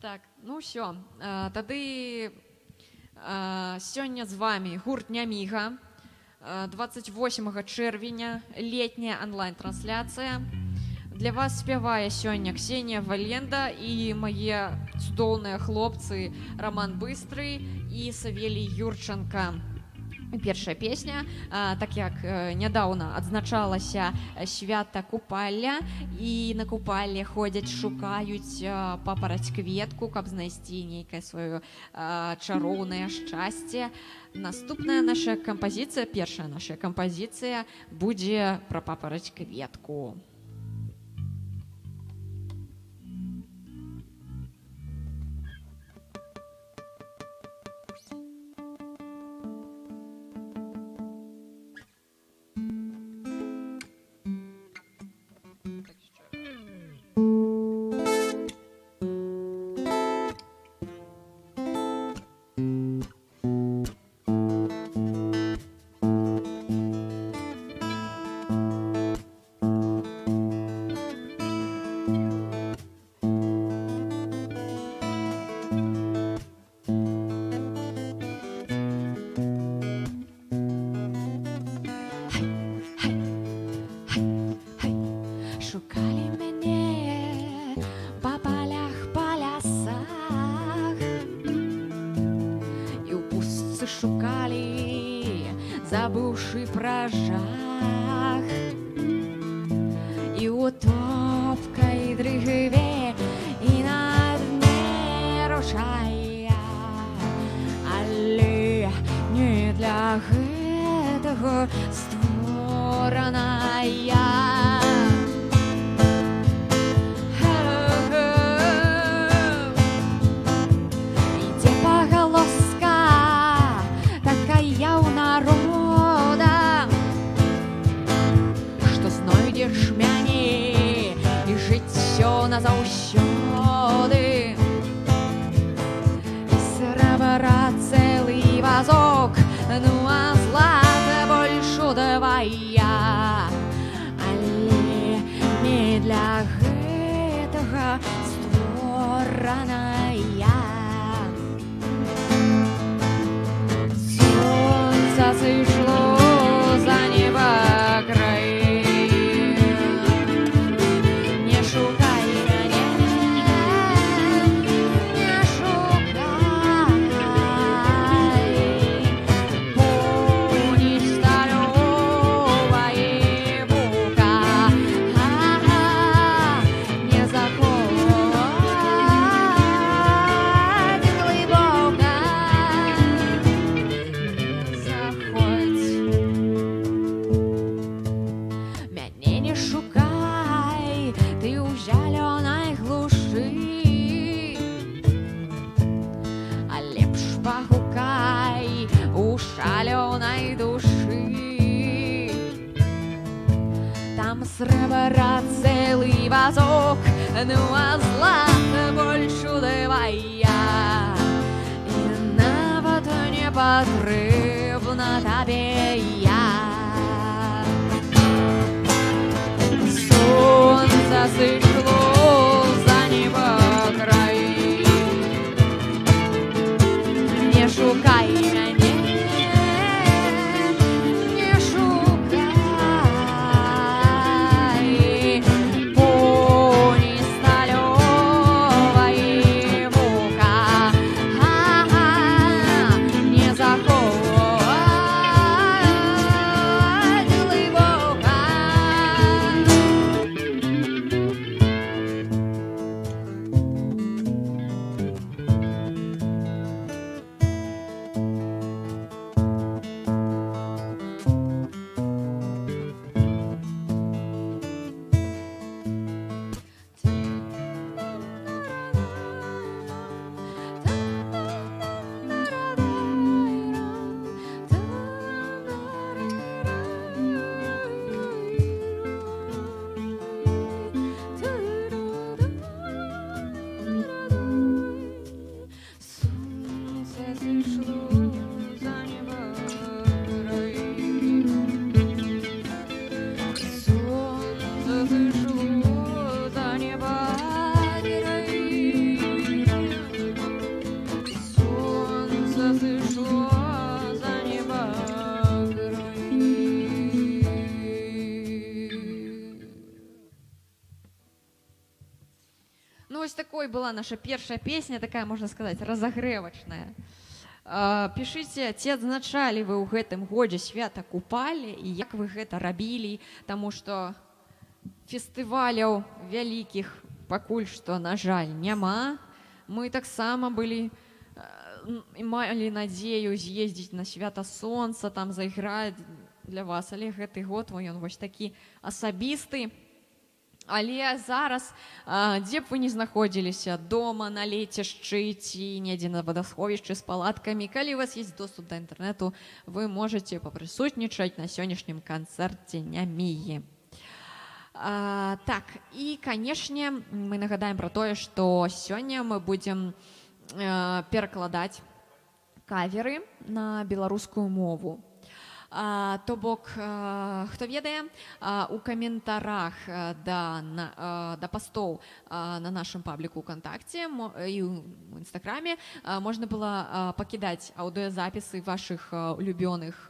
Так, ну ўсё. Тады сёння з вами гурт Няміга. 28 чэрвеня летняя онлайн-трансляцыя. Для вас спявае сёння Ксенія Валенда і мае цудоўныя хлопцы Роман Быстрый і Савелій Юрченко. Першая песня, так як нядаўна адзначалася свята купалля, і на купалле ходзяць, шукаюць папараць кветку, каб знайсці нейкае сваё чароўнае шчасце. Наступная наша кампазіцыя, першая наша кампазіцыя будзе пра папараць кветку. Шукали мене по полях, по лясах, і ў пустцы шукали, забыўшы пра жах, і ў топкай дрыгве і на дне рушая, але не для гэтага створаная. Мяне і жыццё назаўсёды, срэбра цэлы вазок, ну а злата больш давай я, але не для гэтага створаная. Сонца сышло за неба край. Срэбра цэлы вазок, ну а злата больш давай я, і нават не патрэбна табе я. Сонца сышло за неба край, не шукай мяне. ось такой была наша первая песня, такая, можно сказать, разогревочная. Пішыце, ці адзначалі вы ў гэтым годзе свята Купалі і як вы гэта рабілі, таму што фестываляў вялікіх пакуль што, на жаль, няма. Мы таксама былі малі надзею з'ездзіць на свята Сонца, там зайграць для вас, але гэты год ён вось такі асабісты. Але зараз, дзе б вы не знаходзіліся, дома, на лецішчы ці недзе на вадасховішчы з палаткамі, калі у вас есть доступ да інтэрнэту, вы можете папрысутнічаць на сённяшнім канцэрце Нямігі. Так, і, канешне, мы нагадаем пра тое, што сёння мы будзем перакладаць каверы на беларускую мову. То бок, хто ведае, у каментарах да пастоў на нашым пабліку ВКонтакце і ў Інстаграме можна было пакідаць аўдыёзапісы вашых улюбёных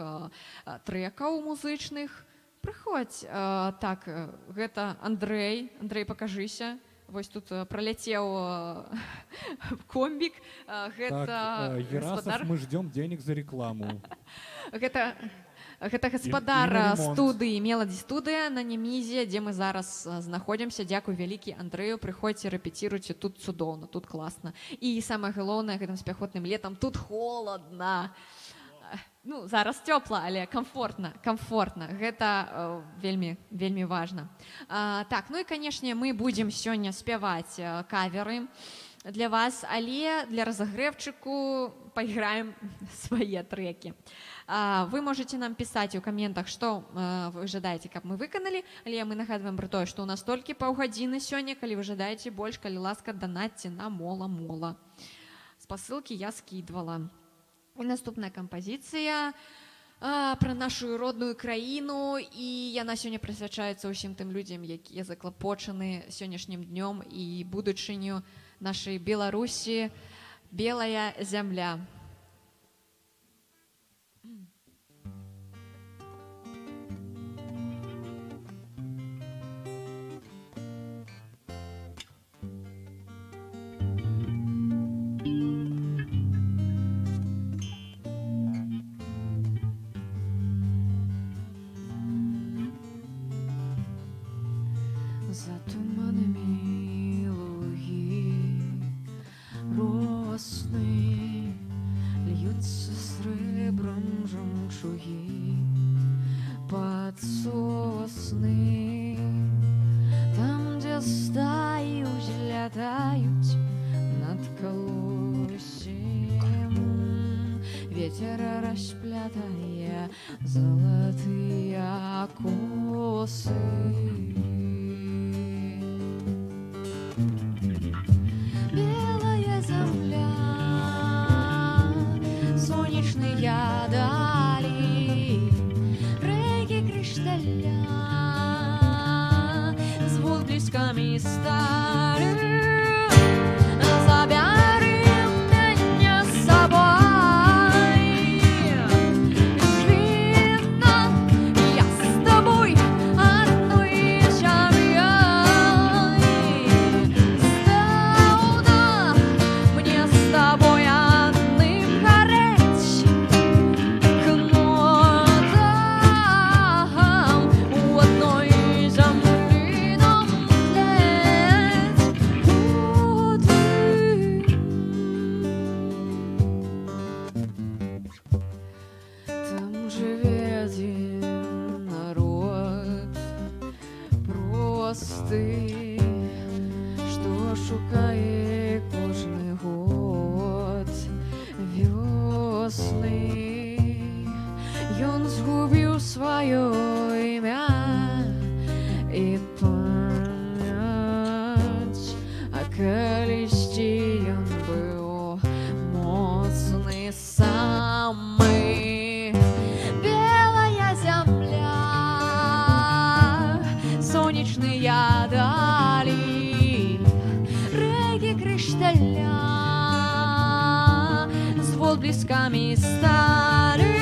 трэкаў музычных. Прыходзь. Так, гэта Андрэй. Андрэй, пакажыся. Вось тут проляцеў комбік. Так, Ерасов, мы ждем денег за рекламу. Гэта гаспадар студыі Меладзі студыя на Нямізе, дзе мы зараз знаходзімся. Дзякуй вялікі Андрэю, прыходзьце, рэпеціруйце, тут цудоўна, тут класна. І самае галоўнае, гэтым спякотным летам тут холадна. Ну, зараз цёпла, але комфортна. Гэта вельмі важна. Так, ну і, канешне, мы будзем сёння спяваць каверы для вас, але для разагрэўчыку пайграем свае трэкі. Вы можете нам пісаць у каментах, што вы жадаеце, каб мы выканалі, але мы нагадваем пра тое, што ў нас толькі паўгадзіны сёння. Калі вы жадаеце больш, калі ласка, данатьце на мола-мола. Спасылкі я скідвала. І наступная кампазіцыя пра нашу родную краіну, і яна сёння прысвячаецца ўсім тым людзям, якія заклапочаны сённяшнім днём і будучыню нашай Беларусі. Белая зямля. За туманами луги росны льются сребром жемчуги под сосны, там, где стаи взлетают над колосьем, ветер расплетая золотые косы. Белая земля, сонячные дали, реки кришталя, звук близками стали. Забери меня с собой, видно, я с тобой одной семьей. Мне с тобой одним гореть к нотам, у одной земли нам тлеть годы. Там живе один народ простий, що шукає кожний год весни. Ён згубив своє ім'я і пам'ять, а колісті ён быў моцны самый. Белая земля, сонячные дали, реки кришталя, с отблесками стали.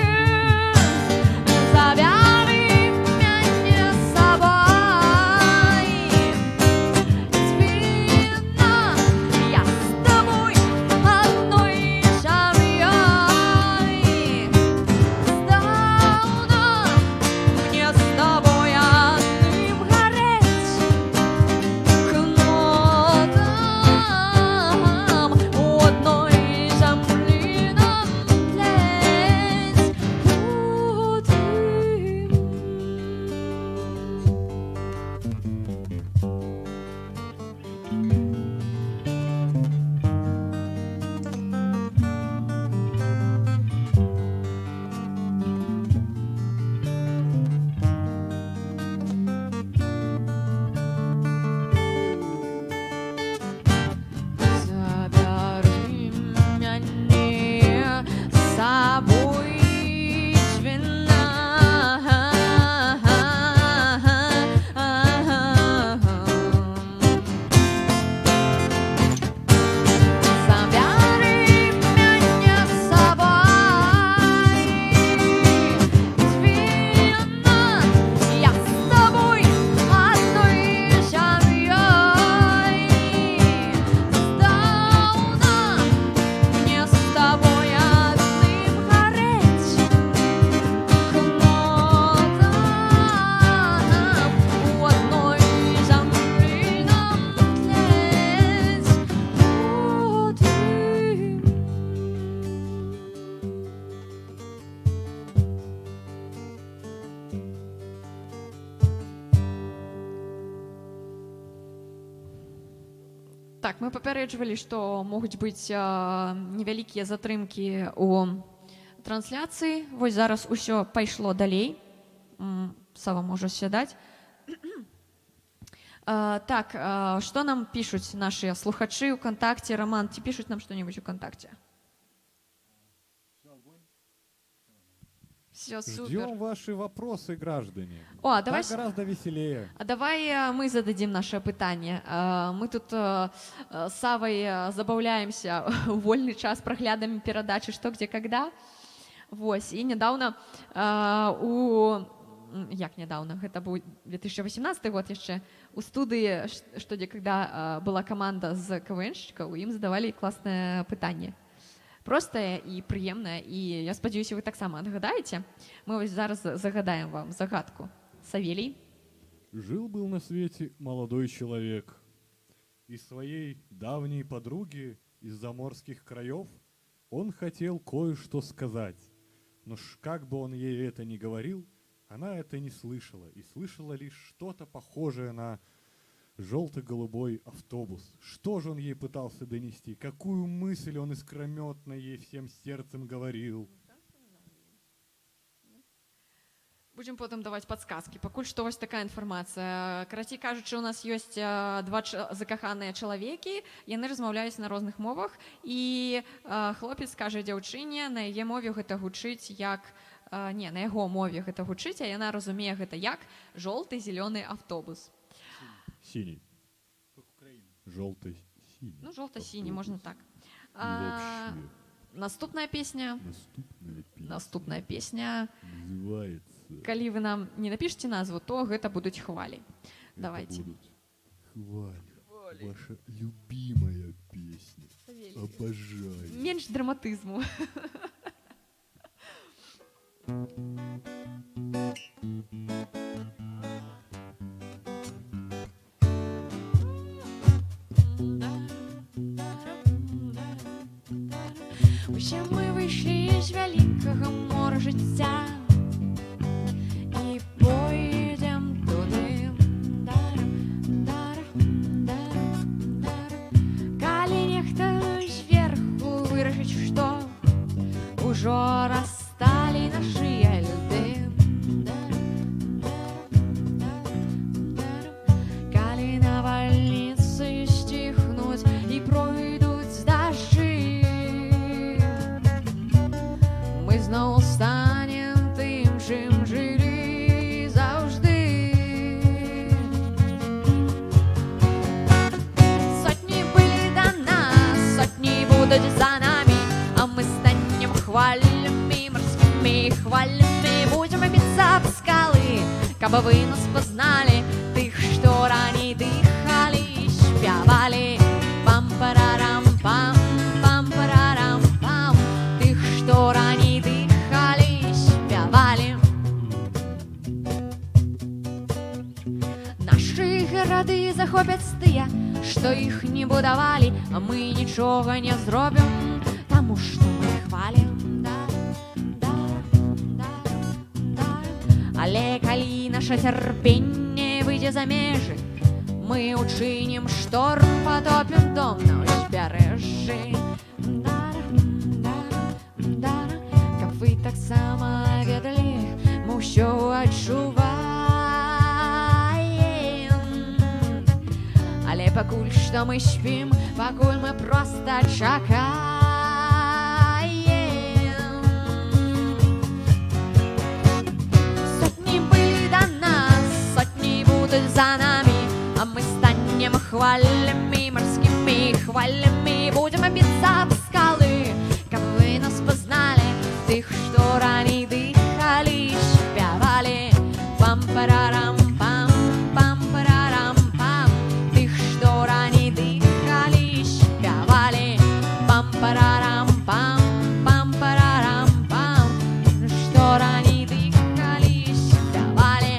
Забери меня с собой, видно, Так, мы папярэджвалі, што могуць быць невялікія затрымкі у трансляцыі. Вось зараз усё пайшло далей. Сава можа сядаць. Так, што нам пішуць нашы слухачы ў кантакце? Роман, ці пішуць нам што-небудзь у кантакце? Все супер. Ждем ваши вопросы, граждане. О, давай, Так гораздо веселее. а давай мы зададим наше пытанне. Мы тут с Савой забаўляемся у вольны час праглядамі перадачы «Што, где, когда». Вось, і нядаўна як нядаўна, гэта быў 2018 год яшчэ, у студыі «Што, где, когда» была каманда з КВНшчыкаў, ім задавалі класнае пытанне. Простае і прыемнае, і я спадзяюся, вы таксама адгадаеце. Мы вось зараз загадаем вам загадку. Савелий. Жил-был на свете молодой человек. Из своей давней подруги из заморских краев он хотел кое-что сказать. Но как бы он ей это ни говорил, она это не слышала. И слышала лишь что-то похожее на желто-голубой автобус. Что же он ей пытался донести? Какую мысль он искрометно ей всем сердцем говорил? Будем потым даваць падсказкі. Пакуль што вось такая інфармацыя. Карацей кажучы, у нас ёсць два закаханыя чалавекі, яны размаўляюць на розных мовах, і хлопец кажа дзяўчыне, на яе мове гэта гучыць як... Не, на яго мове гэта гучыць, а яна разумее гэта як жоўты зелёны автобус. Синий. Желто-синий. Ну, жоўта-сіні, можна так. Вообще. Наступная песня. Наступная песня. Называется. Калі вы нам не напишите назву, то гэта будуць хвалі. Это Давайте. будут хвали. Ваша любимая песня. Обожаю. Менш драматызму. Усе мы выйшлі з вялікага мора жыцця і пойдзем туды. Калі нехта зверху вырашыць, што ўжо рассталі нашы льды. Калі навальніцы сціхнуць і пройдуць дажджы, мы зноў станем тым, чым жылі заўжды. Сотні былі да нас, сотні будуць за намі, а мы станем хвалямі, марскімі хвалямі. Будзем біцца аб скалы, каб вы нас пазналі, тых, што раней дыхалі і спявалі. Пам-парарам-пам, пам-парарам-пам, тых, што раней дыхалі і спявалі. Нашы гарады захопяць тыя, што іх не будавалі, а мы нічога не зробім, таму што мы хвалім. Але калі наша цярпенне выйдзе за межы, мы учынім шторм, патопім дом на ўзбярэжжы. Каб вы таксама ведалі, мы ўсё адчуваем. Але пакуль што мы спім, пакуль мы проста чакаем. Сотні былі да нас, сотні будуць за намі, а мы станем хвалямі, марскімі хвалямі. Будзем біцца аб скалы, каб вы нас пазналі, тых, што раней дыхалі і спявалі. Пам-парарам-пам, пам-парарам-пам, тых, што раней дыхалі і спявалі. Пам-парарам-пам, пам-парарам-пам, што раней дыхалі і спявалі.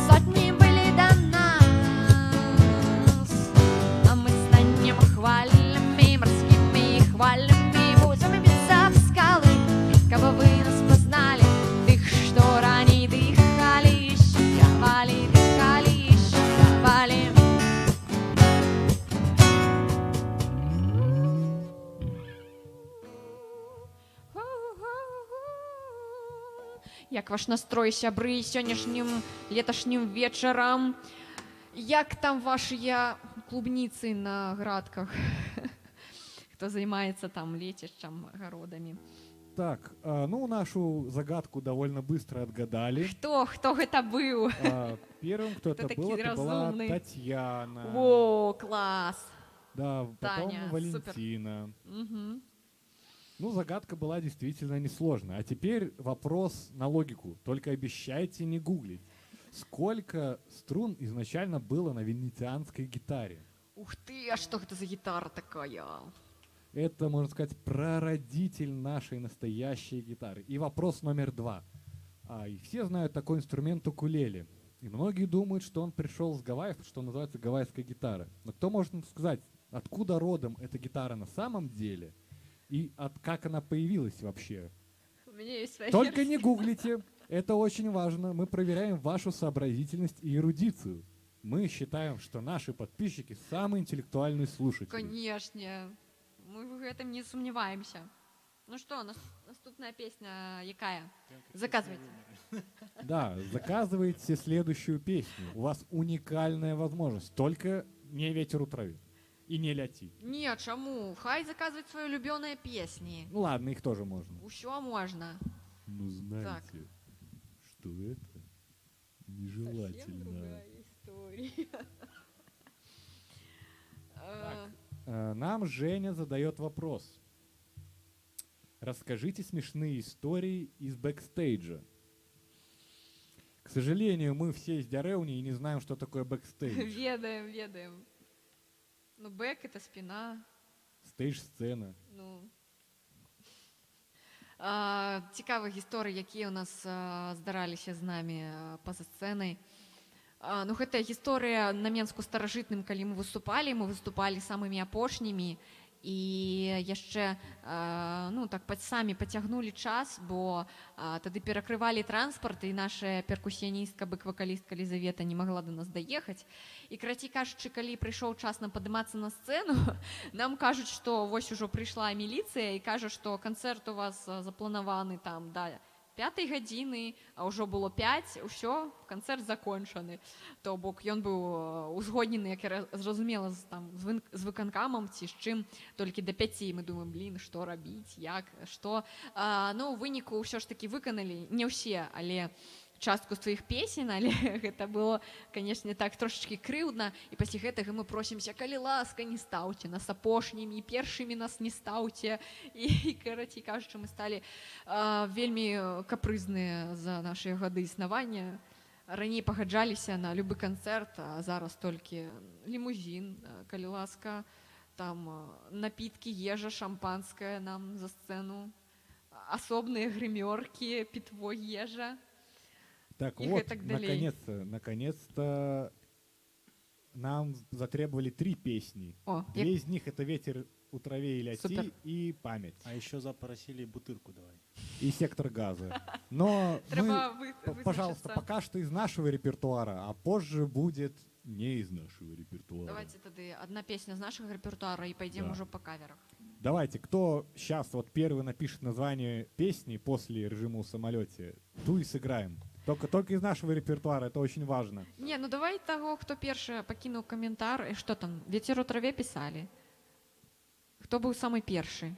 Сотні былі да нас, а мы станем хвалямі, Як ваш настрой, сябры, сённяшнім леташнім вечарам? Як там вашыя клубніцы на градках? Хто займаецца там лецішчам, гародамі? Так, ну, нашу загадку довольно быстро отгадали. Хто гэта быў? Первым, кто это Ты был, такий это была разумный. Татьяна. О, клас! Да, потом Таня, Валентина. Угу. Ну, загадка была действительно несложная. А теперь вопрос на логику. Только обещайте не гуглить. Сколько струн изначально было на венецианской гитаре? Ух ты, а что это за гитара такая? Это, можно сказать, прародитель нашей настоящей гитары. И вопрос номер 2. И все знают такой инструмент укулеле. И многие думают, что он пришел с Гавайев, что называется гавайская гитара. Но кто может нам сказать, откуда родом эта гитара на самом деле? И как она появилась вообще? У меня есть своя Только версия. не гуглите. Это очень важно. Мы проверяем вашу сообразительность и эрудицию. Мы считаем, что наши подписчики самые интеллектуальные слушатели. Конечно. Мы в этом не сомневаемся. Ну что, наступная песня якая? Заказывайте. Да, заказывайте следующую песню. У вас уникальная возможность. Только не «Ветер у траве». И не «Ляти». Не, чаму? Хай заказывать свои любимые песни. Ну ладно, их тоже можно. Усё можно. Ну знаете, Так. что это нежелательно. история. Нам Женя задает вопрос. Расскажите смешные истории из бэкстейджа. К сожалению, мы все из Дярэўні и не знаем, что такое бэкстейдж. Ведаем. Ну, бэк — это спина. Стейдж-сцена. Ну. Цікавых гісторый, якія ў нас здараліся з намі па-за сцэнай. Ну, гэтая гісторыя на Менску старажытным, калі мы выступалі самымі апошнімі, і яшчэ ну, так самі пацягнулі час, бо тады перакрывалі транспарт, і наша перкусіяністка, бэк-вакалістка Лізавета не магла до нас даехаць. І, карацей кажучы, калі прыйшоў час нам падымацца на сцэну, нам кажуць, што вось ужо прыйшла міліцыя і кажа, што канцэрт у вас запланаваны там да 5 гадзіны, а ўжо было 5, усё, канцэрт закончаны. То бок ён быў узгоднены, як я зразумела, з выканкамам ці з чым, толькі да 5. Мы думаем, што рабіць, як, што. Ну, у выніку ўсё ж такі выканалі, не ўсе, але частку сваіх песень, але гэта было, канешне, так трошачкі крыўдна, і пасля гэтага мы просімся, калі ласка, не стаўце нас апошнімі, першымі нас не стаўце. І, карацей кажучы, мы сталі вельмі капрызныя за нашыя гады існавання. Раней пагаджаліся на любы канцэрт, а зараз толькі лімузін, калі ласка, там напіткі, ежа, шампанскае нам за сцэну, асобныя грымёркі, питво, ежа. Так И вот, так далее. наконец-то нам затребовали 3 песни. О, 2 из них это «Ветер у траве и ляти» Супер. и «Память». А еще запросили бутырку давай. И «Сектор газа». Но Треба мы, вызначиться. пожалуйста, пока что из нашего репертуара, а позже будет не из нашего репертуара. Давайте тады одна песня з нашага рэпертуара і пойдем Да. уже по каверах. Давайте, кто сейчас вот первый напишет название песни после режима в самолете, ту и сыграем. Только из нашего репертуара, это очень важно. Не, ну давай таго, хто першы пакінуў каментар, і што там, «Ветер у траве» пісалі. Хто быў самы першы?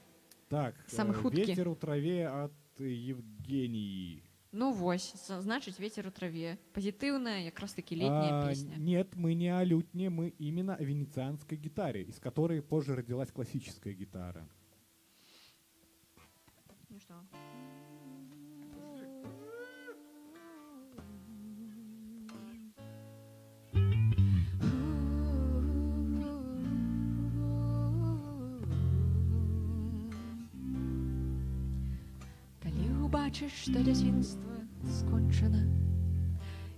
Так, Самый худкий. «Ветер у траве» от Евгении. Ну вось, значыць, «Ветер у траве». Пазітыўная, якраз таки летняя песня. Нет, мы не о лютне, мы именно о венецианской гитаре, из которой позже родилась классическая гитара. Ну што? Калі убачыш, што дзяцінства скончана,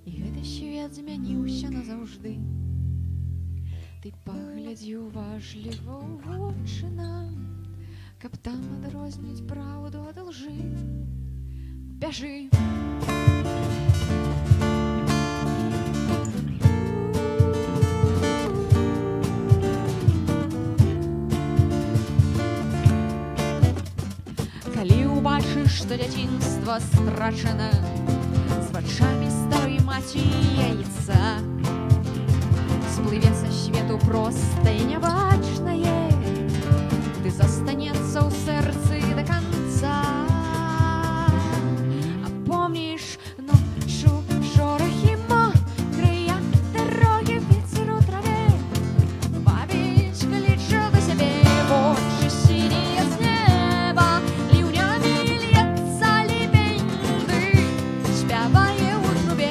і гэты свет змяніўся назаўжды, ты паглядзі уважліва ў вочы нам, каб там адрозніць праўду ад лжы. Бяжы! Калі ўбачыш, што дзяцінства страчана, вачами старой маці яйца. Сплыве са свету проста і нябачнае, ды застанецца ў сэрцы да канца. А помніш ноччу шорахі мокрыя дарогі, вецер у траве, бабічка лічыла да сябе, вочы сінія з неба, ліўнямі льецца лебеньды, спявае ў трубе.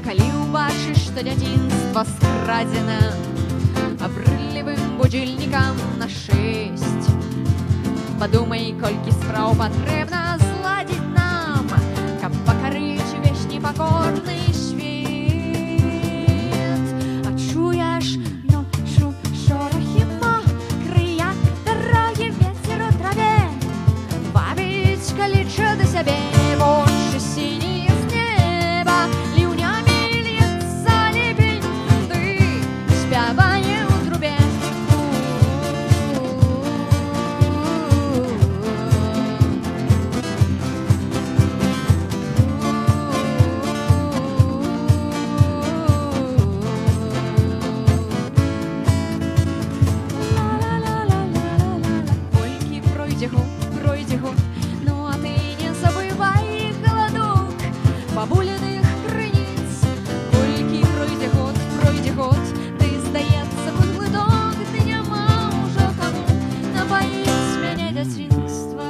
Калі ўбачыш, што дзяцінства скрадзена абрыдлівым будзільнікам на 6, падумай, колькі спраў патрэбна зладзіць нам, каб пакарыць увесь непакорны свет. А чуеш ноччу шорахі мокрыя дарогі, вецер у траве, бабічка лічыла да сябе, вочы сінія з неба, ліўнямі льецца лебеньды, спявае ў трубе. Колькі пройдзе год, ну а ты не забывай галадок бабуліных крыніц. Колькі пройдзе год, ты, здаецца, глыток, ты няма ўжо каму напаіць мяне дзяцінствам.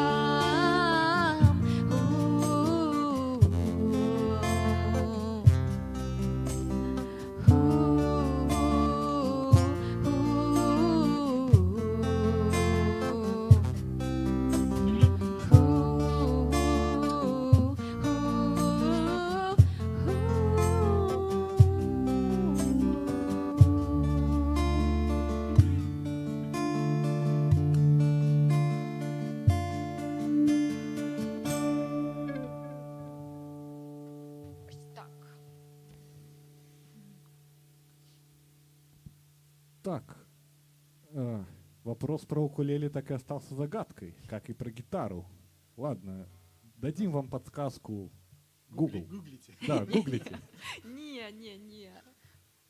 Ось так. Так, вопрос про укулеле так и остался загадкой, как и про гитару. Ладно, дадим вам подсказку. Google. Гуглите. Да, гуглите. Не.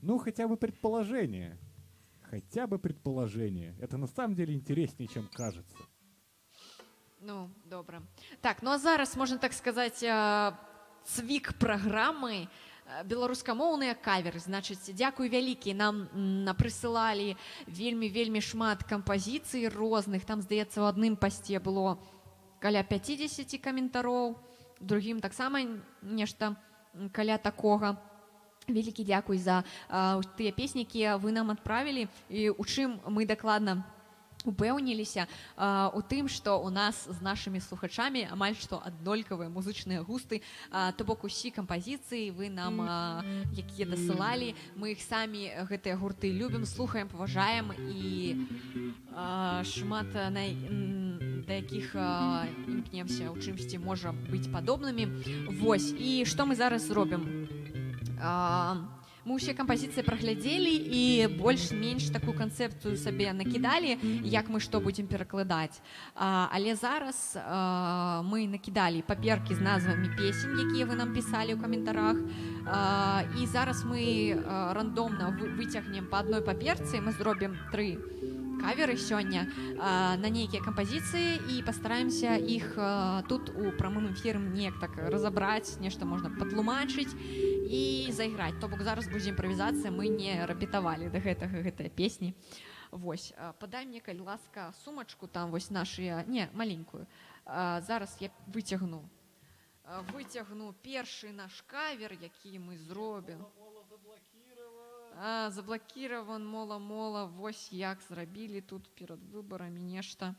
Ну, хотя бы предположение. Хотя бы предположение. Это на самом деле интереснее, чем кажется. Ну, добра. Так, ну а зараз, можна так сказаць, цвік праграмы беларускамоўныя каверы. Значыць, дзякуй вялікі, нам прысылалі вельмі шмат кампазіцый розных. Там, здаецца, у адным пасце было каля 50 каментароў, у другім таксама нешта каля такога. Вялікі дзякуй за тыя песні, якія вы нам адправілі, і у чым мы дакладна упэўніліся у тым, што у нас з нашымі слухачамі амаль што аднолькавыя музычныя густы, то бок усе кампазіцыі вы нам, якія дасылалі, мы іх самі, гэтыя гурты, любім, слухаем, паважаем і шмат да якіх імкнемся ў чымсьці можа быць падобнымі. Вось, і што мы зараз зробім? Мы ўсе кампазіцыі праглядзелі і больш-менш такую канцэпцыю сабе накідалі, як мы што будзем перакладаць. Але зараз мы накідалі паперкі з назвамі песень, якія вы нам пісалі ў каментарах. І зараз мы рандомна выцягнем па адной паперцы, мы зробім 3 каверы сёння на нейкія кампазіцыі і пастараемся іх тут у прамым эфіры неяк так разабраць, нешта можна патлумачыць і зайграць. То бок зараз будзе імправізацыя, мы не рэпетавалі да гэтыя песні. Вось, падай мне, калі ласка, сумачку там вось нашыя, не, маленькую. Зараз я выцягну першы наш кавер, які мы зробім. Заблакіраван, мола, вось як зрабілі тут перад выбарамі нешта.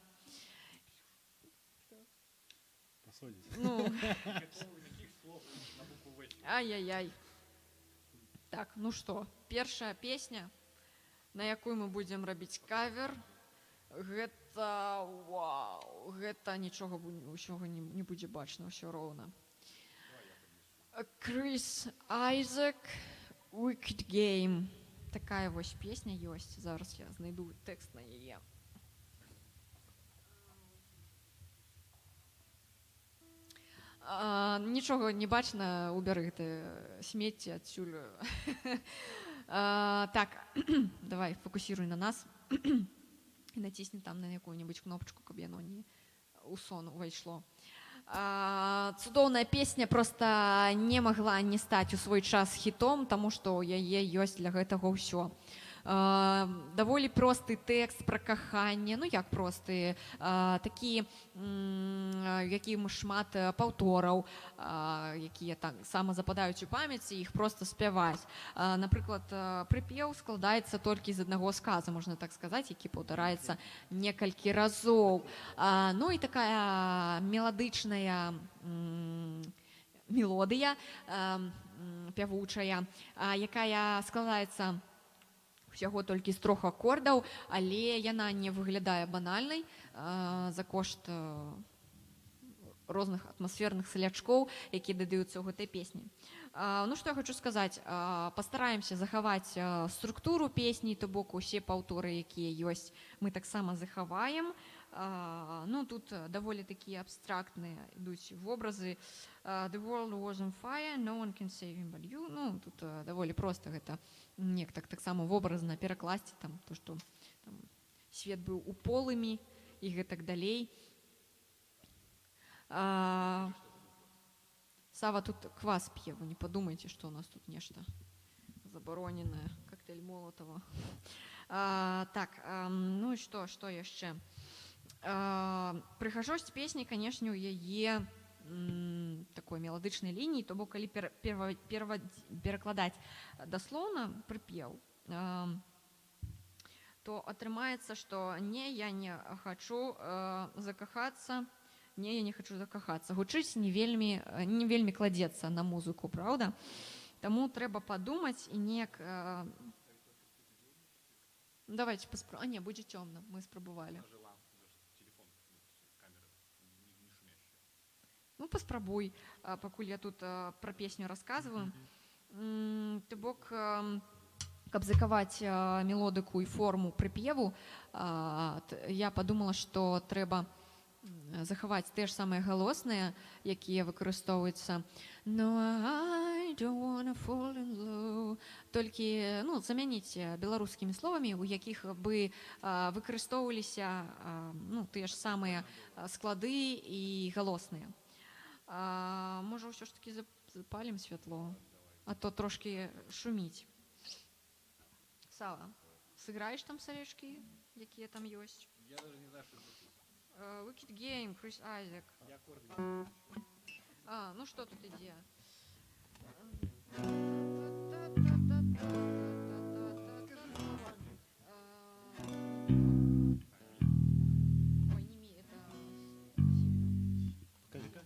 Ну, ай-яй-яй. Так, ну што, першая песня, на якую мы будзем рабіць кавер, гэта, вау, гэта нічога ўсёга не будзе бачна, ўсё роўна. Крис Айзек, Wicked Game. Такая вось песня ёсць. Зараз я знайду тэкст на яе. Нічога не бачна, убяры гэты смецце адсюль. Так, давай, фокусируй на нас і націсні там на якую-небудзь кнопочку, каб яно не у сон увайшло. Цудоўная песня просто не магла не стаць у свой час хітом, таму што ў яе ёсць для гэтага ўсё. Даволі просты тэкст пра каханне, ну як просты, такі, якім шмат паўтораў, якія так сама западаюць у памяці, іх проста спяваць. Напрыклад, прыпеў складаецца толькі з аднаго сказа, можна так сказаць, які паўтараецца некалькі разоў. Ну і такая меладычная мелодыя пявучая, якая складаецца усяго толькі з 3 акордаў, але яна не выглядае банальнай за кошт розных атмасферных салячкоў, якія дадаюцца ў гэтай песні. Ну што я хочу сказаць, пастараемся захаваць структуру песні, то бок усе паўторы, якія ёсць, мы таксама захаваем. Ну тут даволі такія абстрактныя ідуць вобразы. The world was on fire, no one can save him but you. Ну тут даволі проста гэта неяк таксама вобразна перакласці там то, што там, свет быў у полымі і гэтак далей. Сава тут квас п'е, вы не падумайце, што у нас тут нешта забароненае, коктейль Молотова. Так, ну і што яшчэ? Прыгажосць песні, канешне, у яе такой меладычнай лініі, то бок калі перакладаць даслоўна прыпеў, то атрымаецца, што не, я не хачу закахацца, не, я не хочу закахацца. Гучыць не вельмі кладзецца на музыку, правда? Таму трэба падумаць і неяк... Давайте паспробуем. Не, будзе цёмна, мы спрабавалі. Ну, паспрабуй, пакуль я тут пра песню расказваю. То бок, каб закаваць мелодыку і форму прыпеву, я падумала, што трэба захаваць тыя ж самыя галосныя, якія выкарыстоўваюцца. No, I don't wanna fall in love. Толькі, ну, замяніць беларускімі словамі, у якіх бы выкарыстоўваліся, ну, тыя ж самыя склады і галосныя. Можа, ўсё ж такі запалім святло, а то трошкі шуміць. Сава, сыграеш там салечкі, якія там ёсць? Я даже не знаю, что это. Wicked Game, Крис Айзек. Ну что тут ідзе? Ой, не ми, это сильно. Покажи-ка.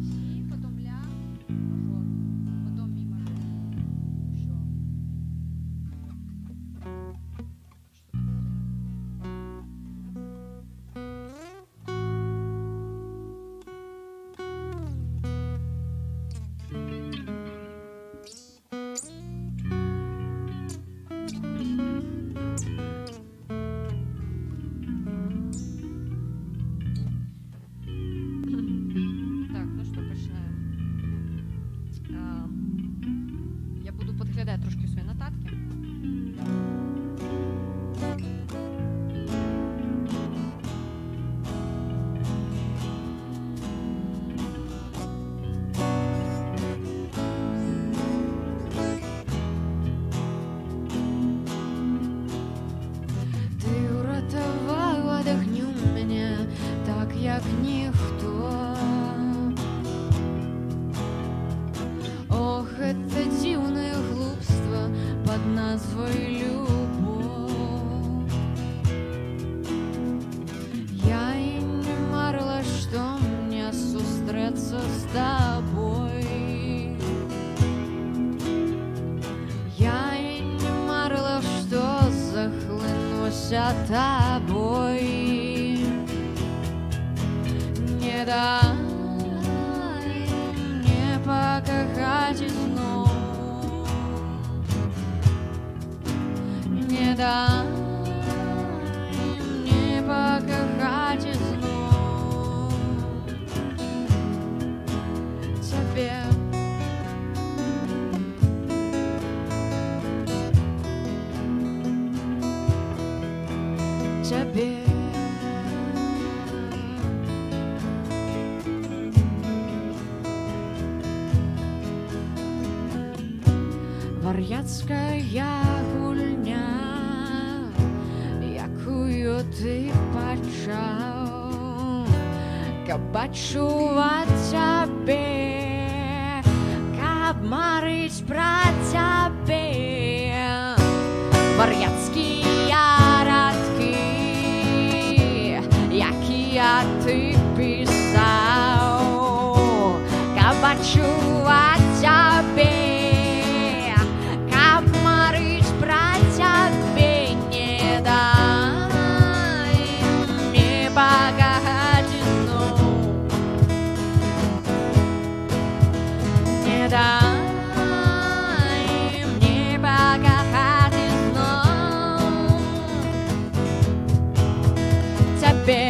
Си, потом ля, мажор, потом ми мажор. Все. Что тут ідзе? Так, ну что, починаем. Я буду подглядать трошки свои нотатки. Ты уратаваў ад агню мяне так, як ніхто. Ох, гэта дзіўнае глупства пад назвай любоў. Я і не марыла, што мне сустрэцца з табой. Я і не марыла, што захлынуся табой. Не дай мне вар'яцкая гульня, якую ты пачаў, каб адчуваць цябе, каб марыць пра цябе. Вар'яцкія радкі, якія ты пісаў, каб адчуваць цябе, каб марыць пра цябе. Не дай мне пагадзіць зноў, не дай мне пагадзіць зноў цябе.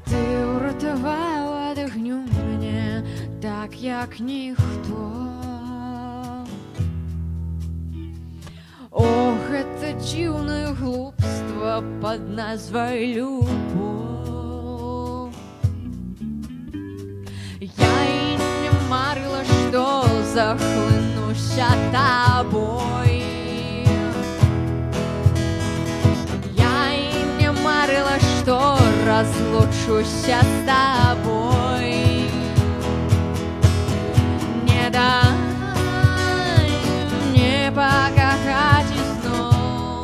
Ты уратаваў ад агню мяне так, як ніхто. О, гэта дзіўнае глупства пад назвай любоў. Я і не марыла, што захлынуся табой. Я і не марыла, што разлучуся з табой. Не дай мне пагадзіць зноў,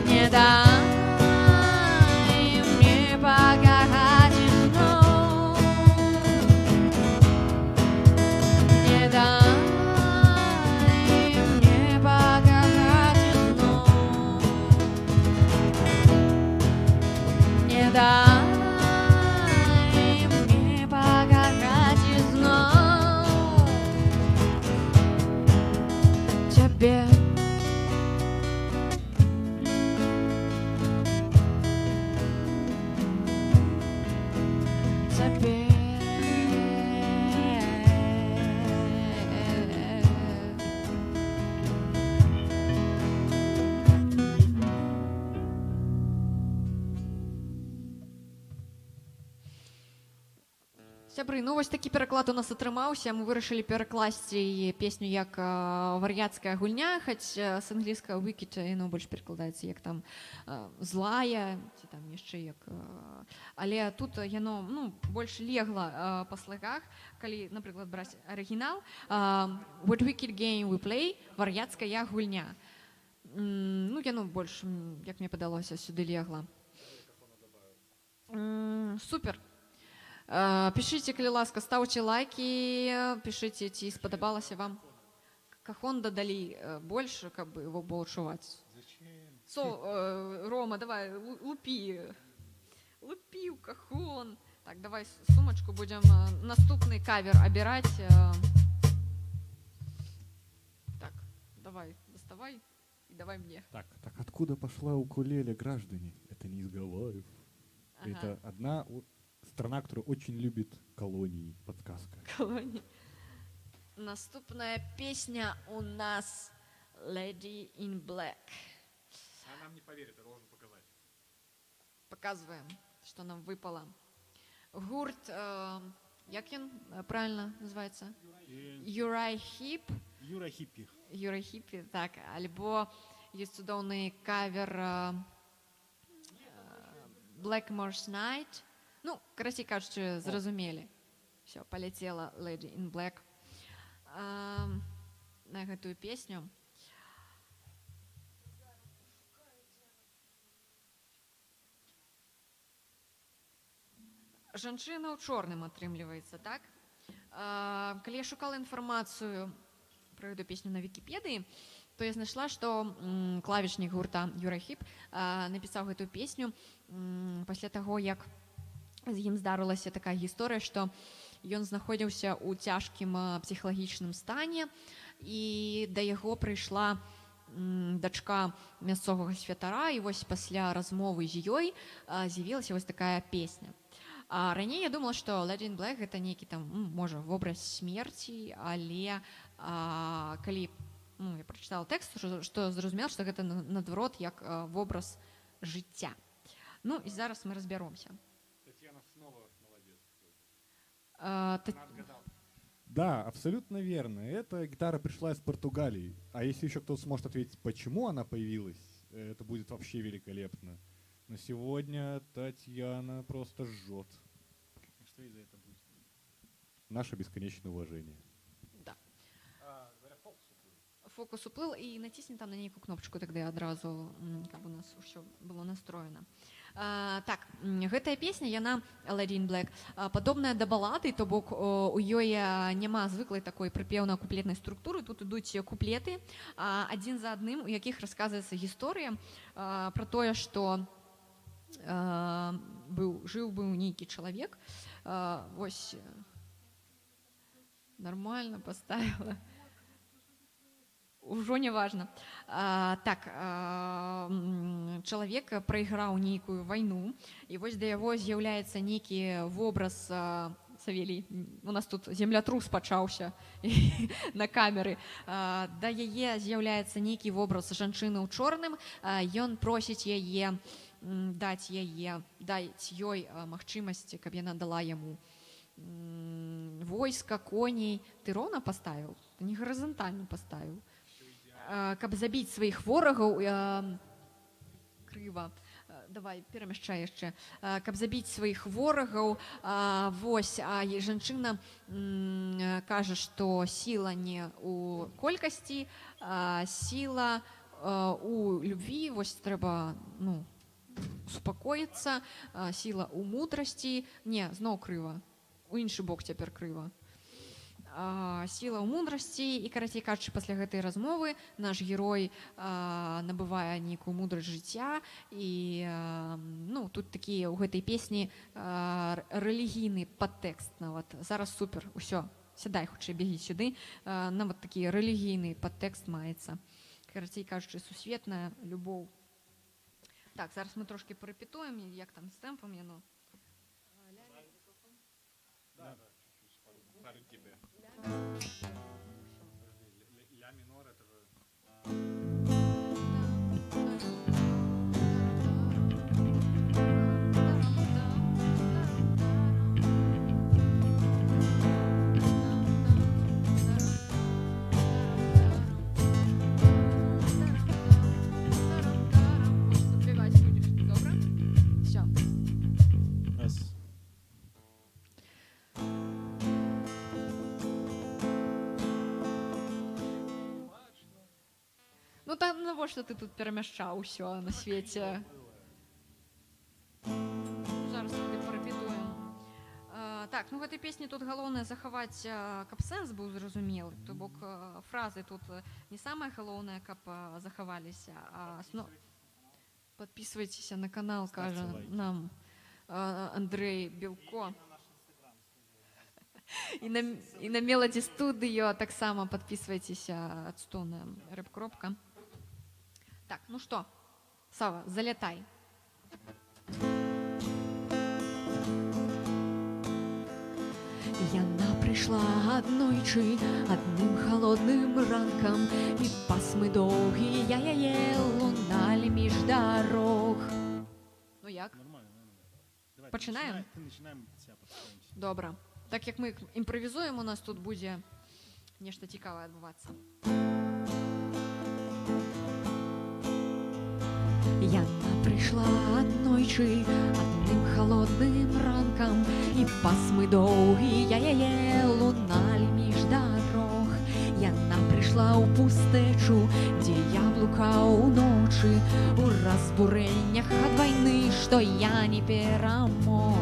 не дай мне пагадзіць зноў, не дай мне пагадзіць зноў, не дай мне пагадзіць зноў цябе. Цябе. Сябры, ну вось такі пераклад у нас атрымаўся. Мы вырашылі перакласці песню як вар'яцкая гульня, хоць з англійскага wicked яно больш перакладаецца як там злая, ці там яшчэ як... Але тут яно больш легла па слэгах, калі, напрыклад, браць арыгінал. What wicked game we play, вар'яцкая гульня. Ну, яно больш, як мне падалося, сюды легла. Супер. Пішыце, калі ласка, стаўце лайкі, пішыце, ці спадабалася вам. Кахон дадалі больш, каб его было чуваць. Рома, давай, лупі. Лупі ў кахон. Так, давай сумачку будем наступны кавер абіраць. Так, давай, доставай и давай мне. Так, откуда пошла укулеле, граждане? Это не из Гавайев. Ага. Это одна страна, которая очень любит колонии. Подсказка. Колонии. Наступная песня у нас Lady in Black. Она нам не поверит, я должен показать. Показываем, что нам выпало. Гурт, як ён правильно называется? Юрай Хип. Юра Хиппи. Юрай Хиппи, так. Альбо есть цудоўны кавер Blackmore's Night. Ну, карацей кажучы, зразумелі. Все, полетела Lady in Black на гэтую песню. Жанчына ў чорным атрымліваецца, так? Калі я шукала інфармацыю пра эту песню на Вікіпедыі, то я знайшла, што клавішнік гурта Юрай Хип напісаў гэтую песню пасля таго, як з ім здарылася такая гісторыя, што ён знаходзіўся ў цяжкім псіхалагічным стане, і да яго прыйшла дачка мясцовага святара, і вось пасля размовы з ёй з'явілася вось такая песня. А раней я думала, што Lady in Black гэта нейкі там можа вобраз смерці, але калі я прачытала тэкст, што зразумела, што гэта наадварот як вобраз жыцця. Ну і зараз мы разбяромся. Татьяна снова молодец. Та- Да, абсолютно верно. Эта гитара пришла из Португалии. А если еще кто-то сможет ответить, почему она появилась, это будет вообще великолепно. Но сегодня Татьяна просто жжет. И что из-за этого будет? Наше бесконечное уважение. Да. Фокус уплыл, і натисни там на нейкую кнопочку, тогда адразу, каб у нас ўсё было настроена. Так, гэтая песня, яна Lady in Black, падобная да балады, то бок у ёй няма звыклай такой прыпеўна-куплетнай структуры, тут ідуць куплеты, адзін за адным, у якіх расказваецца гісторыя пра тое, што жыў быў нейкі чалавек, вось нормально поставила. Ужо не важно. Так, чалавек прайграў нейкую вайну, і вось да яго з'яўляецца нейкі вобраз Савелій. У нас тут землятрус пачаўся на камеры. Да яе з'яўляецца нейкі вобраз жанчыны ў чорным. Ён просіць яе даць ёй магчымасць, каб яна дала яму войска, коней. Ты роўна паставіў? Ты не гарызантальна паставіў. Каб забіць сваіх ворагаў, крыва, давай перамяшчай яшчэ, каб забіць сваіх ворагаў, вось, а жанчына кажа, што сіла не ў колькасці, сіла у любві, вось трэба, успакоіцца, сіла ў мудрасці, не, зноў крыва, у іншы бок цяпер крыва. Сіла ў мудрасці, і, карацей кажучы, пасля гэтай размовы наш герой набывае нейкую мудрасць жыцця, і тут такі ў гэтай песні рэлігійны падтэкст нават. Зараз супер, усё, сядай хутчэй, бегі сюды, нават такі рэлігійны падтэкст маецца. Карацей кажучы, сусветная любоў. Так, зараз мы трошки перапетуем, як там з тэмпам яно. Ля минор это же... Раз. Ну там навошта ты тут перамяшчаў усё на свеце? Зараз тобі парапетуем. Так, гэтай песні тут галоўнае захаваць, каб сэнс быў зразумелы. То бок фразы тут не самае галоўнае, каб захаваліся, а подписывайтеся на канал, кажа нам Андрей Белко. І на Мелоді Студыё таксама подписывайтеся, адстойная рэп-кропка. Так, ну што, Сава, залятай. Яна прыйшла аднойчы адным халодным ранкам, і пасмы доўгія яе луналі між дарог. Ну як? Нормально. Давай, Починаем? Ты начинаем, себя подставимся. Добра. Так як мы імправізуем, у нас тут будзе нешта цікавае адбывацца. Яна прыйшла аднойчы адным халодным ранкам, і пасмы доўгія яе луналі між дарог. Яна прыйшла ў пустэчу, дзе я блукаў уночы, у разбурэннях ад вайны, што я не перамог.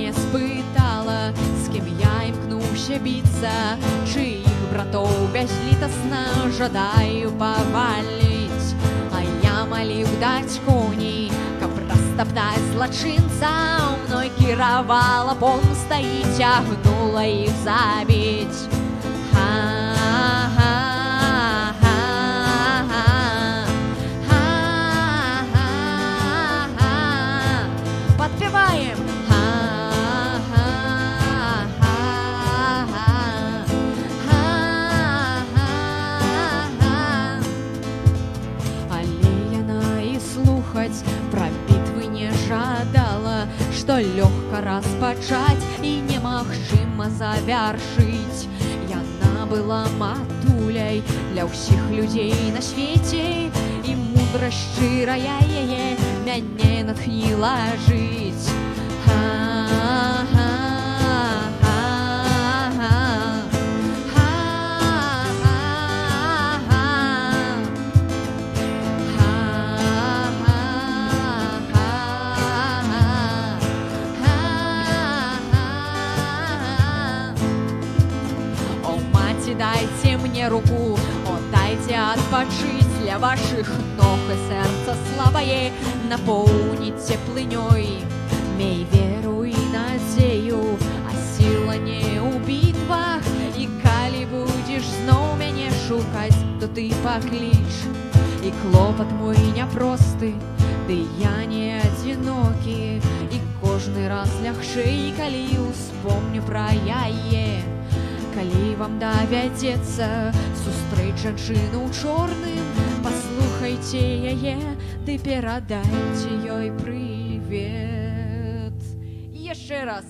Спытала, з кім я імкнуўся біцца, чыіх братоў бязлітасна жадаю паваліць. А я замаліў даць коней, каб растаптаць злачынцаў, мной кіравала помста і цягнула іх забіць. Подпеваем. Але яна і слухаць пра бітвы не жадала, што лёгка распачаць і немагчыма завяршыць. Яна была матуляй для ўсіх людзей на свеце, і мудрасць шчырая яе мяне натхніла жыць. О, маці, дайце мне руку, о, дайце адпачыць, для вашых ног і сэрца слабае напоўніць цеплынёй. Мей веру і надзею, а сіла не ў бітвах, і калі будзеш зноў мяне шукаць, то ты пакліч. І клопат мой няпросты, ды я не адзінокі, і кожны раз лягчэй, калі успомню пра яе. Калі вам давядзецца сустрэць жанчыну ў чорным, паслухайце яе, ды перадайце ёй прывет. І яшчэ раз.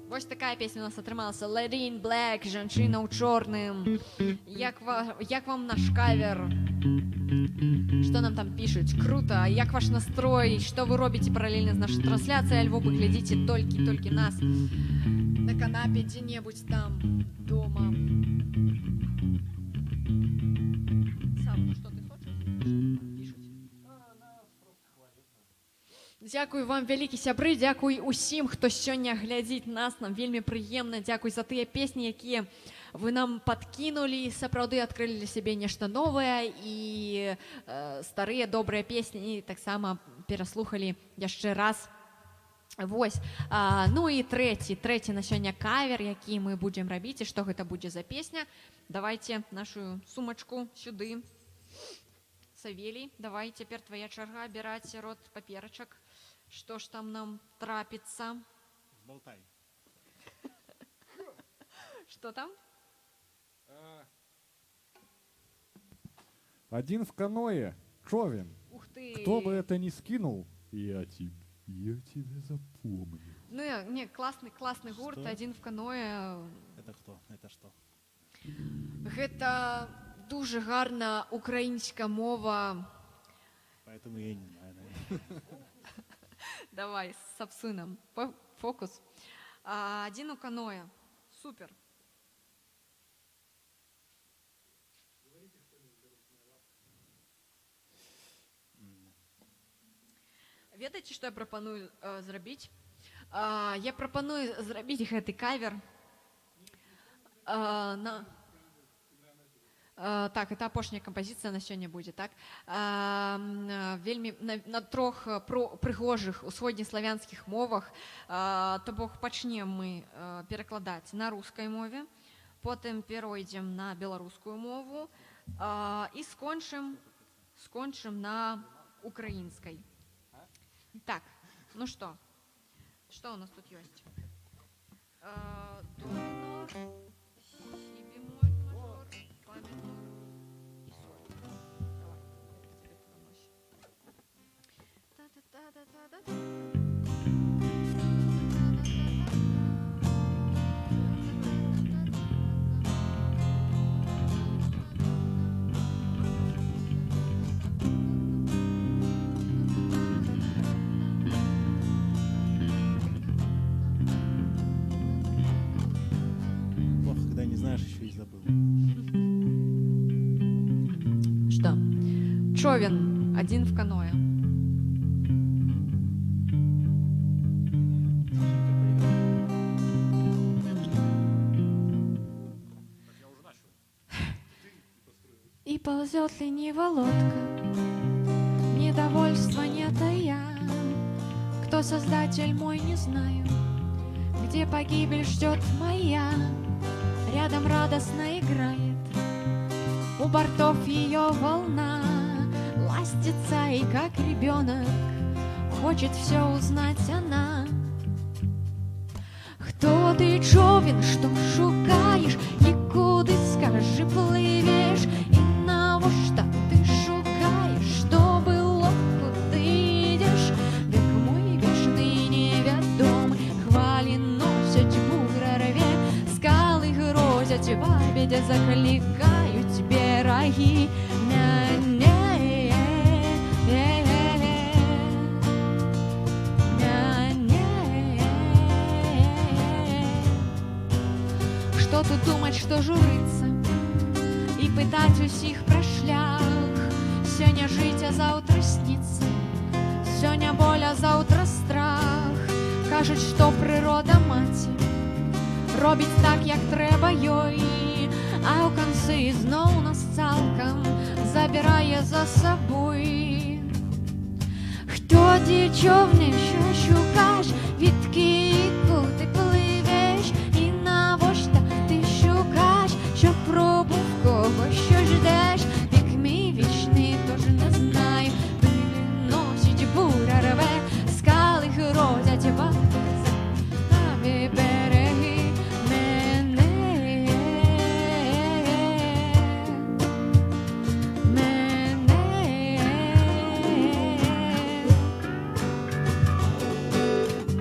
Вось такая песня у нас атрымалася. Lady in Black, жанчына ў чорным. Як вам наш кавер? Што нам там пішуць? Круто. Як ваш настрой? Што вы робіце паралельна з нашай трансляцыяй? Альбо вы глядзіце толькі нас на канапе дзе-небудзь там дома. Сам, што ты хочаш? Пішуць. Дзякуй вам, вялікі сябры, дзякуй усім, хто сёння глядзіць нас, нам вельмі прыемна. Дзякуй за тыя песні, якія вы нам падкінулі, сапраўды адкрылі для сябе нешта новае, і старыя добрыя песні таксама пераслухалі яшчэ раз. Вось. Ну і трэці на сёння кавер, які мы будзем рабіць, і што гэта будзе за песня. Давайце нашу сумачку сюды. Савелій, давай, цяпер твая чарга абіраць род паперачак. Што ж там нам трапіцца? Болтай. Что там? Один в каное, човен. Ух ты! Кто бы это ни скинул, я тебя запомню. Ну, не, класны гурт, Что? один в каное. Это кто? Это что? Гэта дуже гарна украінская мова. Поэтому я не знаю. Давай, с сапсыном. Фокус. Один у каноэ. Супер. Ведаеце, што я прапаную зрабіць? Я прапаную зрабіць гэты кавер на... Так, это апошняя кампазіцыя на сёння будзе, так? Вельмі на трох прыгожых усходнеславянскіх мовах. То бок пачнем мы перакладаць на рускай мове, потым перайдзем на беларускую мову і скончым на украінскай. Так, ну што? Што у нас тут ёсць? До мінор, сі бемоль мажор, фа минор и соль. Давай, это тебе проносит. Та-та-та-та-та-та. човен, один в каноэ. И ползет ленивая лодка, недовольства не тая. Кто создатель мой, не знаю, где погибель ждет моя. Рядом радостно играет, у бортов ее волна. Ластится и как ребенок хочет все узнать она. Хто ти човен, що шукаєш, і куди, скажи, пливеш, і навошта ти шукаєш, що було, куди йдеш? Век мой вічний невідомий, хвалі носять, буря рве, скали грозять, в обіді закликають береги. Что тут думать, что журиться и пытать усіх про шлях. Сёння жить, а завтра снится, сёння боль, а завтра страх. Кажуть, що природа маці робить так, як треба ёй, а у концы знов нас цалком забирає за собой. Хто ті човни, що шукаєш, відки і куди пливеш, і навошта ти шукаєш, що пробув кого, що ждеш. Вік мій вічний, тож не знаю, носить буря рве, скали грозять вам самі береги мене.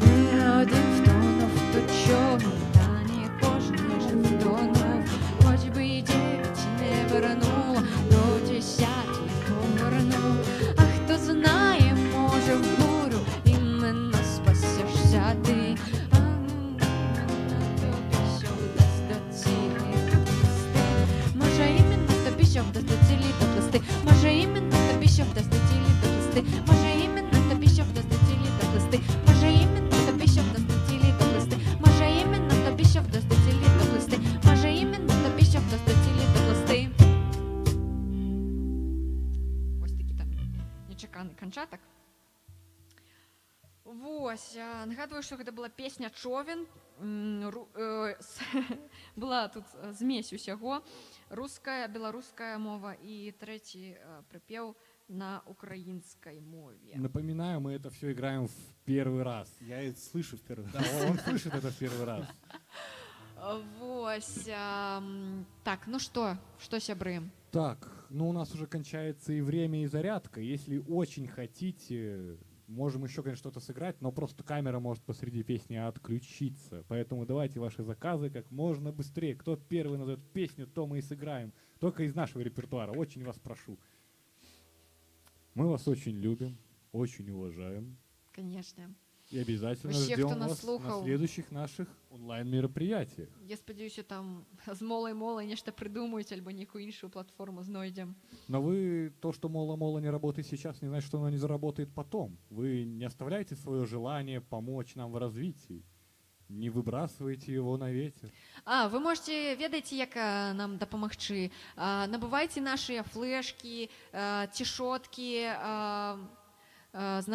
Не один втонув, то човен, та не кожен же втонув. Хоч би і 9 не вернуло, до 10 повернув. А хто знає, може в бурю іменно спасешся ти. А тобі що вдасть до цілі доплисти. Може іменно тобі що вдасть до цілі доплисти. Може іменно тобі що вдасть до цілі доплисти. Може іменно тобі що вдасть до цілі доплисти. Може іменно тобі що вдасть до цілі доплисти. Може іменно тобі що вдасть до цілі доплисти. Може іменно тобі що вдасть до цілі доплисти. Ось такі там нечаканий канчаток. Вось, нагадую, що гэта была песня «Човен». Была тут змесь усяго. Руская, беларуская мова і трэці прыпеў на украинской мове. Напоминаю, мы это все играем в первый раз. Я это слышу в первый Да, раз. он слышит это в первый раз. Вось, так, ну что сябры? Так, ну у нас уже кончается и время, и зарядка. Если очень хотите, можем еще, конечно, что-то сыграть, но просто камера может посреди песни отключиться. Поэтому давайте ваши заказы как можно быстрее. Кто первый назовет песню, то мы и сыграем. Только из нашего репертуара. Очень вас прошу. Мы вас очень любим, очень уважаем. Конечно. И обязательно Вообще, ждем кто нас вас слухал. на следующих наших онлайн-мероприятиях. Я спадзяюся, там з молай нешта прыдумаюць альбо некую іншую платформу знойдзем. Но вы, то, что мола-мола не работает сейчас, не значит, что она не заработает потом. Вы не оставляйте свое желание помочь нам в развитии. Не выбрасывайте его на ветер. Вы можете, ведаеце, як нам дапамагчы. Набывайце нашыя флешкі, цішоткі з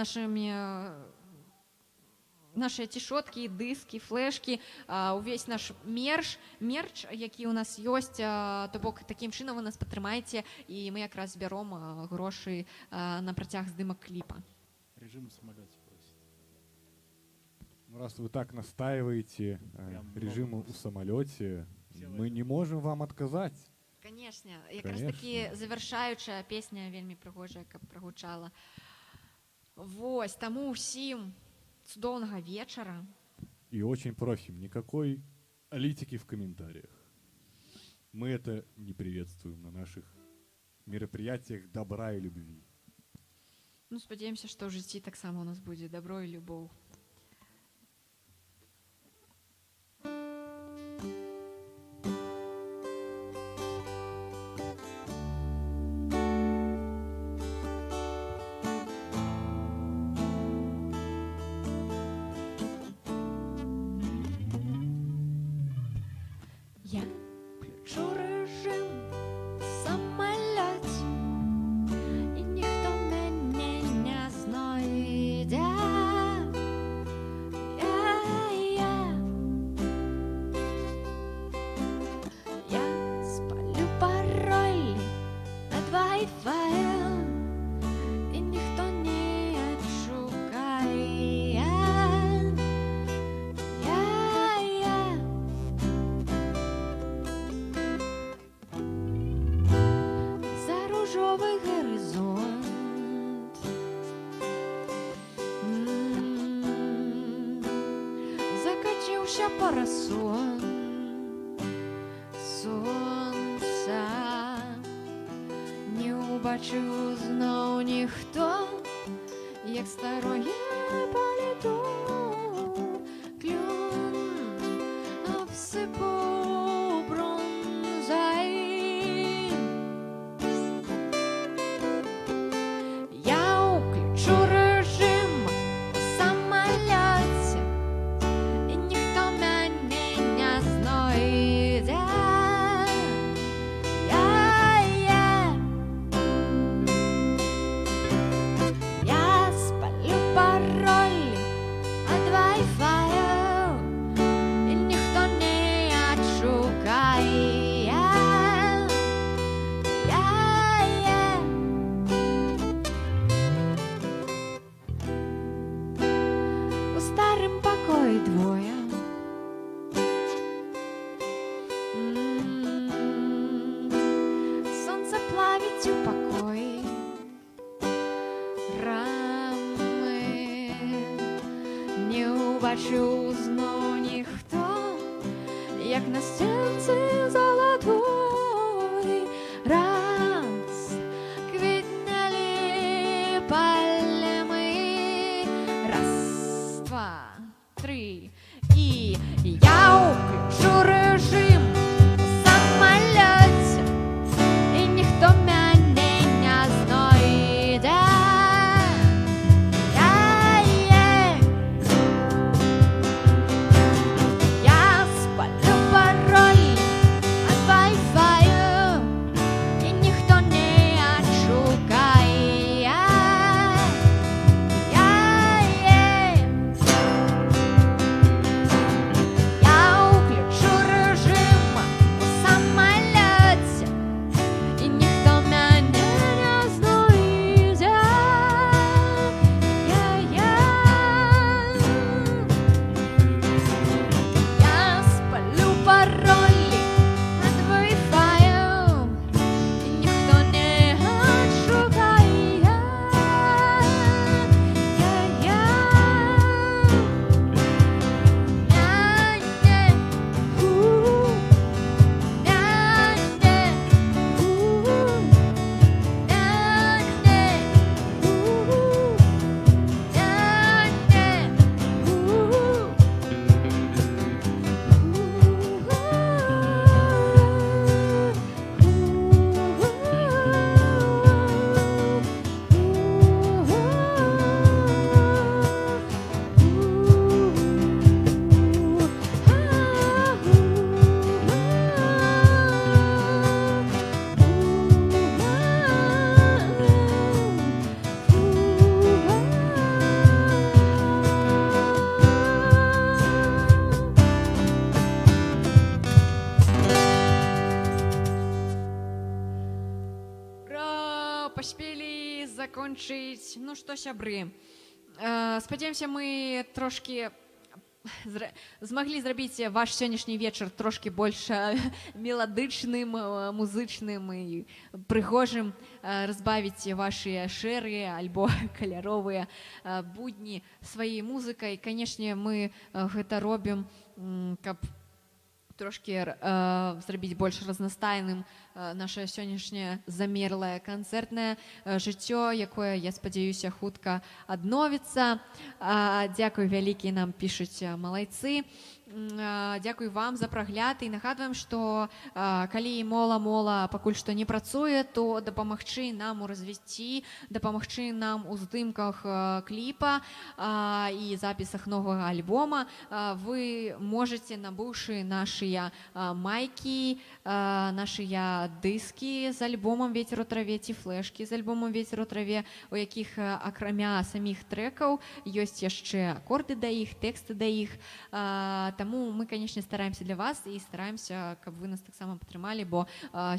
нашыя цішоткі, дыскі, флешкі, увесь наш мерч, які у нас ёсць, то бок такім чынам вы нас падтрымаеце, і мы якраз збяром грошы на працяг здымак кліпа. Режим в самолете просит. Ну, раз вы так настаиваете режиму много. в самолете, Все мы не можем вам отказать. Конечно, якраз такі завяршаючая песня вельмі прыгожая, каб прагучала. Вось, таму ўсім цудоўнага вечара. И очень просим, никакой политики в комментариях. Мы это не приветствуем на наших мероприятиях добра и любви. Ну, спадзяемся, што ў жыцці таксама у нас будзе дабро і любоў. Скончыўся парасон сонца, не ўбачыў зноў ніхто, як старое паліто клён абсыпаў бронзай. Я ўключу рэжым у самалёце, і ніхто мяне не знойдзе. Я спалю пароль ад вай-фаю, і ніхто не адшукае. У старым пакоі двое. Сонца плавіць у пакоі рамы, не ўбачыў зноў ніхто, як на сценцы залатой раз квітнелі пальмы. Раз, два, тры, і я ўключу рэжым у самалёце, і ніхто мяне не знойдзе. Я спалю пароль ад вай-фаю, і ніхто не адшукае. Я ўключу рэжым у самалёце, і ніхто мяне не знойдзе. Я спалю пароль ад вай-фаю, і ніхто не адшукае. Ура! Паспелі закончыць. Ну што, сябры, спадзяёмся, мы трошкі змаглі зрабіць ваш сённяшні вечар трошкі больш меладычным, музычным і прыгожым, разбавіць вашыя шэрыя альбо каляровыя будні сваёй музыкай. Канешне, мы гэта робім, каб трошки зрабіць больш разнастайным наша сённяшняе замерлае канцэртнае жыццё, якое, я спадзяюся, хутка адновіцца. Дзякуй вялікі, нам пішуць малайцы. Дзякуй вам за прагляд і нагадваем, што калі мола пакуль што не працуе, то дапамагчы нам у развіцці, дапамагчы нам у здымках кліпа і запісах новага альбома вы можете, набыўшы нашыя майкі, нашыя дыскі з альбомам «Вецер у траве» ці флешкі з альбомам «Вецер у траве», у якіх акрамя саміх трэкаў ёсць яшчэ акорды да іх, тэксты да іх. Таму мы, канешне, стараемся для вас і стараемся, каб вы нас таксама падтрымалі, бо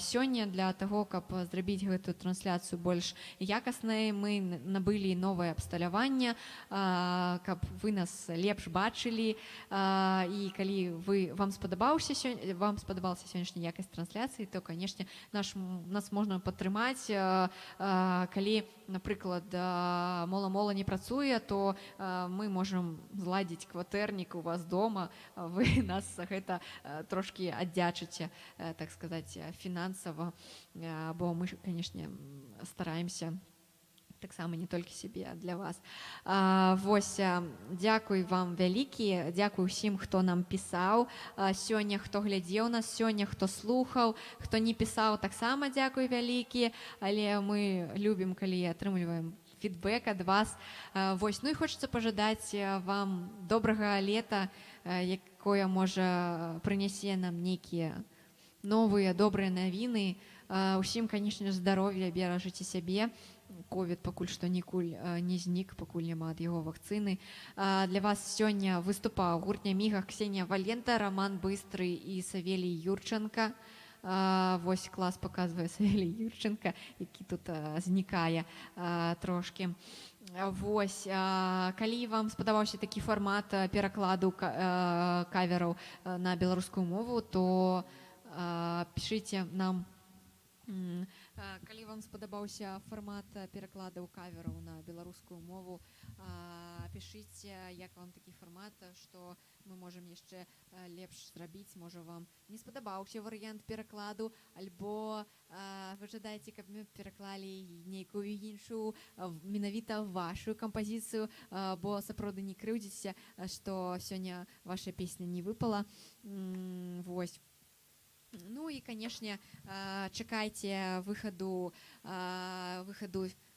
сёння для таго, каб зрабіць гэтую трансляцыю больш якаснай, мы набылі новае абсталяванне, каб вы нас лепш бачылі, і калі вам спадабалася сённяшняя якасць трансляцыі, то, канешне, нас можна падтрымаць. Калі, напрыклад, мола не працуе, то мы можам зладзіць кватэрнік у вас дома, вы нас гэта трошки аддзячыце, так сказаць, фінансава, бо мы, канешне, стараемся таксама не толькі сябе, а для вас. Вось, дзякуй вам вялікі, дзякуй усім, хто нам пісаў сёння, хто глядзеў нас сёння, хто слухаў, хто не пісаў, таксама дзякуй вялікі, але мы любім, калі атрымліваем фідбэк ад вас. Вось, ну і хочацца пажадаць вам добрага лета, якое, можа, прынясе нам нейкія новыя добрыя навіны. Усім, канешне, здароўя, беражыце сябе. Ковід пакуль што нікуль не знік, пакуль няма ад яго вакцыны. Для вас сёння выступаў гурт Няміга, Ксенія Валента, Роман Быстры і Савелій Юрченко. Вось клас паказвае Савелій Юрченко, які тут знікае трошки. Вось, калі вам спадабаўся такі фармат перакладу кавераў на беларускую мову, то пішыце нам. Калі вам спадабаўся фармат перакладаў кавераў на беларускую мову, пішыце, як вам такі фармат, што мы можам яшчэ лепш зрабіць. Можа, вам не спадабаўся варыянт перакладу, альбо вы жадаеце, каб мы пераклалі нейкую іншую, менавіта вашу кампазіцыю, бо сапраўды не крыўдзіцеся, што сёння ваша песня не выпала. Вось. Ну і, канешне, чакайце выхаду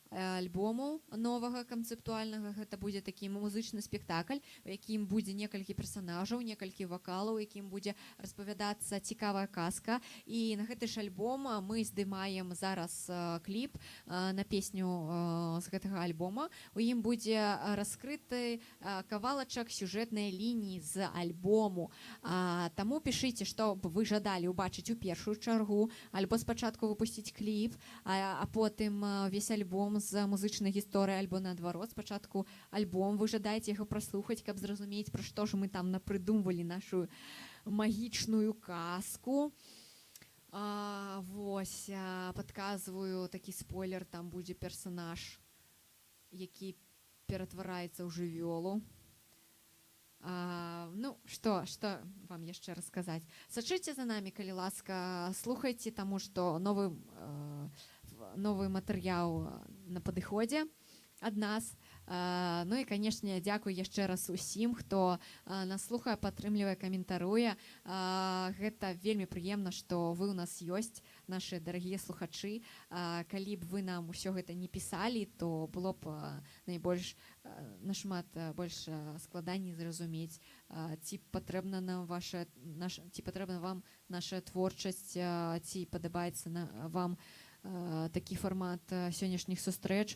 альбому новага канцэптуальнага. Гэта будзе такі музычны спектакль, у якім будзе некалькі персанажаў, некалькі вакалаў, у якім будзе распавядацца цікавая казка. І на гэты ж альбом мы здымаем зараз кліп на песню з гэтага альбома. У ім будзе раскрыты кавалачак сюжэтнай лініі з альбому. Таму пішыце, што б вы жадалі ўбачыць у першую чаргу, альбо спачатку выпусціць кліп, а потым весь альбом з музычнай гісторыі, альбо наадварот, спачатку альбом, вы жадаеце яго праслухаць, каб зразумець, пра што ж мы там напрыдумвалі нашу магічную казку. Вось, падказваю такі спойлер, там будзе персанаж, які ператвараецца ў жывёлу. Ну, што вам яшчэ расказаць? Сачыце за намі, калі ласка, слухайце, таму што новы матэрыял на падыходзе ад нас. Ну і, канешне, дзякуй яшчэ раз усім, хто нас слухае, падтрымлівае, каментаруе. Гэта вельмі прыемна, што вы ў нас ёсць, нашы дарагія слухачы. Калі б вы нам усё гэта не пісалі, то было б нашмат больш складаней зразумець, ці патрэбна вам наша творчасць, ці падабаецца вам такі фармат сённяшніх сустрэч.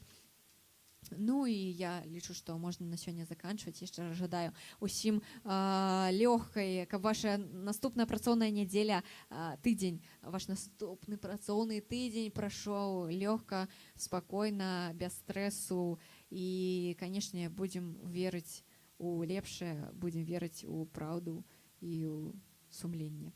Ну і я лічу, што можна на сёння заканчваць. Яшчэ раз жадаю усім лёгкай, каб ваша наступная працоўная нядзеля, тыдзень, ваш наступны працоўны тыдзень прайшоў лёгка, спакойна, без стрэсу. І, канешне, будзем верыць у лепшае, будзем верыць у праўду і ў сумленне.